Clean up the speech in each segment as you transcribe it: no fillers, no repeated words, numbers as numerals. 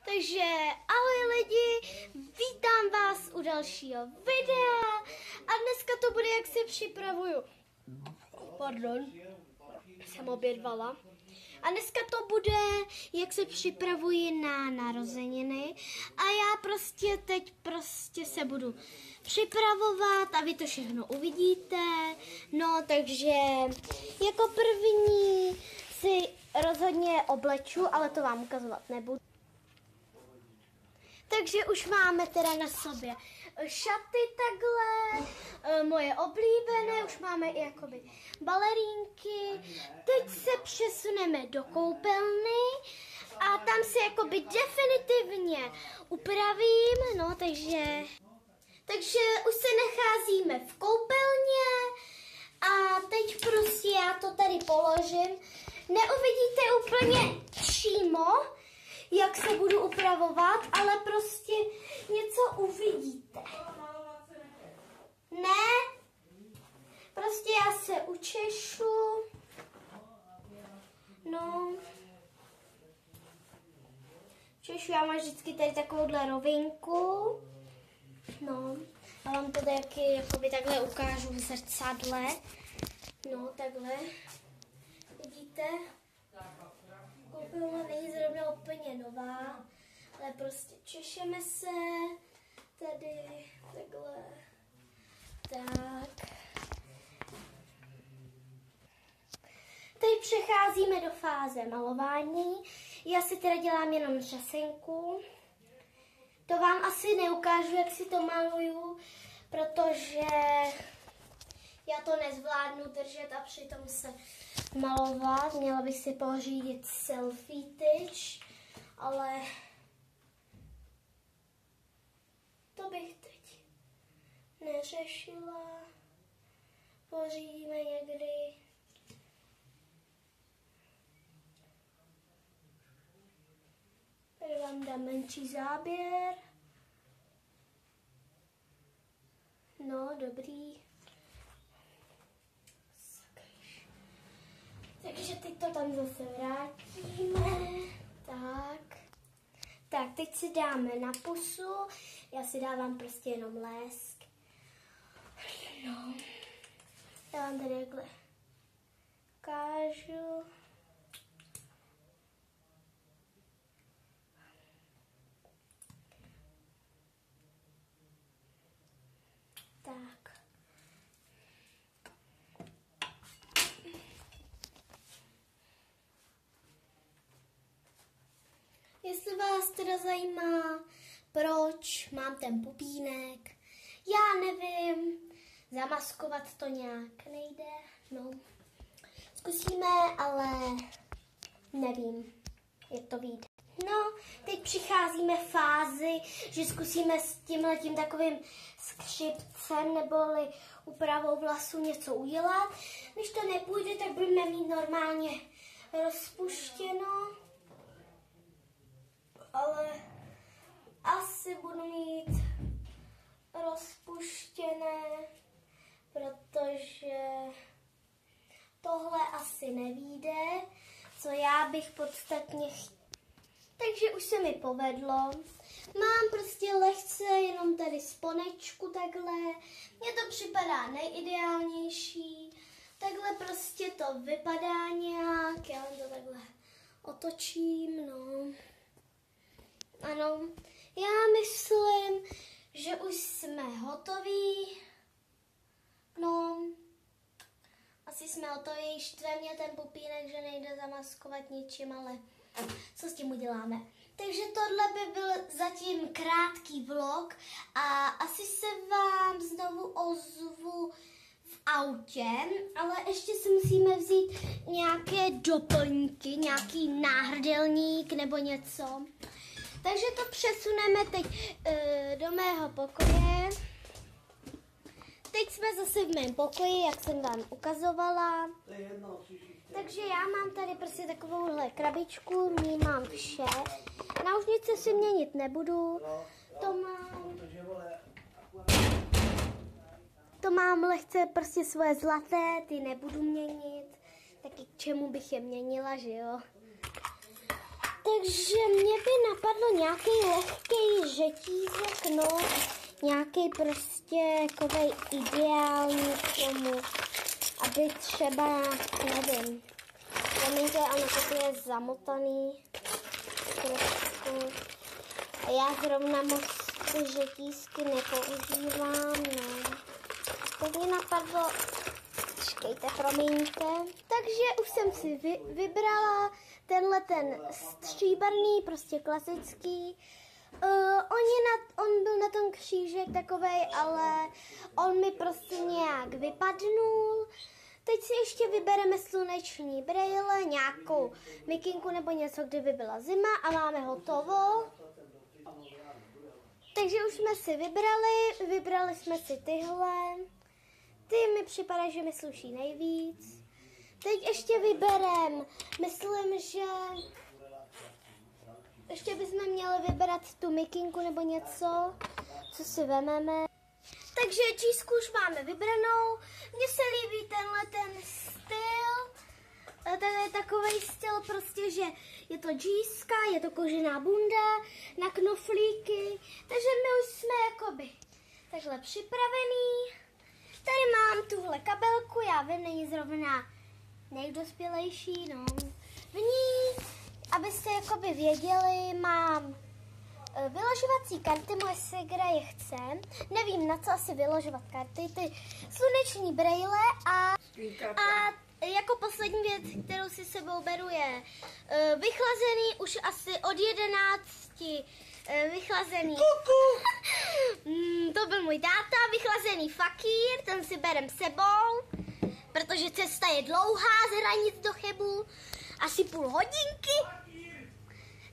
Takže ahoj lidi, vítám vás u dalšího videa a dneska to bude, jak se připravuju. Pardon, jsem obědvala. A dneska to bude, jak se připravuji na narozeniny a já teď se budu připravovat a vy to všechno uvidíte. No, takže jako první si rozhodně obleču, ale to vám ukazovat nebudu. Takže už máme teda na sobě šaty takhle, moje oblíbené, už máme i jakoby balerínky. Teď se přesuneme do koupelny a tam se jakoby definitivně upravím, no takže už se nacházíme v koupelně a teď prostě já to tady položím. Neuvidíte úplně přímo, jak se budu upravovat, ale prostě něco uvidíte. Ne, prostě já se učešu. No. Učešu, já mám vždycky tady takovouhle rovinku. No, a vám to taky jakoby takhle ukážu v zrcadle. No, takhle. Vidíte? Koupelna není zrovna úplně nová, ale prostě češeme se tady, takhle, tak. Teď přecházíme do fáze malování. Já si teda dělám jenom řasenku. To vám asi neukážu, jak si to maluju, protože já to nezvládnu držet a přitom se malovat. Měla bych si pořídit selfie tyč, ale to bych teď neřešila. Pořídíme někdy. Tady vám dám menší záběr. No, dobrý. Takže teď to tam zase vrátíme. Tak, teď si dáme na pusu. Já si dávám prostě jenom lesk. No. Já vám tady takhle ukážu. Tak. Jestli vás teda zajímá, proč mám ten pupínek, já nevím, zamaskovat to nějak nejde, no. Zkusíme, ale nevím, jak to vyjde. No, teď přicházíme v fázi, že zkusíme s tímhletím takovým skřipcem neboli úpravou vlasů něco udělat. Když to nepůjde, tak budeme mít normálně rozpuštěno. Ale asi budu mít rozpuštěné, protože tohle asi nevyjde, co já bych podstatně chtěla. Takže už se mi povedlo. Mám prostě lehce jenom tady sponečku takhle. Mně to připadá nejideálnější. Takhle prostě to vypadá nějak. Já to takhle otočím, no. Ano, já myslím, že už jsme hotoví. No, asi jsme hotoví. Štve mě ten pupínek, že nejde zamaskovat ničím, ale co s tím uděláme? Takže tohle by byl zatím krátký vlog a asi se vám znovu ozvu v autě, ale ještě si musíme vzít nějaké doplňky, nějaký náhrdelník nebo něco. Takže to přesuneme teď do mého pokoje. Teď jsme zase v mém pokoji, jak jsem vám ukazovala. Takže já mám tady prostě takovouhle krabičku, v ní mám vše. Náušnice si měnit nebudu. To mám lehce prostě svoje zlaté, ty nebudu měnit. Taky k čemu bych je měnila, že jo? takže mě by napadlo nějaký lehký řetízek, no, nějaký prostě takovej ideální k tomu, aby třeba, nevím, promiňte, ano, to je zamotaný trošku. A já zrovna moc ty řetízky nepoužívám, no. Tak mě napadlo, počkejte, promiňte. Takže už jsem si vybrala tenhle ten stříbrný, prostě klasický. On byl na tom křížek takovej, ale on mi prostě nějak vypadnul. Teď si ještě vybereme sluneční brejle, nějakou mikinku nebo něco, kdyby byla zima a máme hotovo. Takže už jsme si vybrali jsme si tyhle. Ty mi připadají, že mi sluší nejvíc. Teď ještě vyberem, myslím, že ještě bychom měli vybrat tu mikinku nebo něco, co si vememe. Takže čísku už máme vybranou. Mně se líbí tenhle ten styl. To je takový styl prostě, že je to džíska, je to kožená bunda na knoflíky. Takže my už jsme jakoby takhle připravený. Tady mám tuhle kabelku, já vím, není zrovna nejdospělejší, no. V ní, abyste jakoby věděli, mám vyložovací karty, moje segra je chce. Nevím, na co asi vyložovat karty, ty sluneční brejle a jako poslední věc, kterou si sebou beru, je vychlazený, už asi od 11 vychlazený. To byl můj táta, vychlazený fakír, ten si berem sebou, protože cesta je dlouhá z Hranic do Chebu, asi půl hodinky.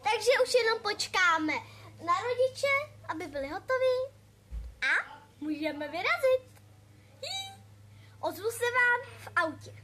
Takže už jenom počkáme na rodiče, aby byli hotoví a můžeme vyrazit. Ozvu se vám v autě.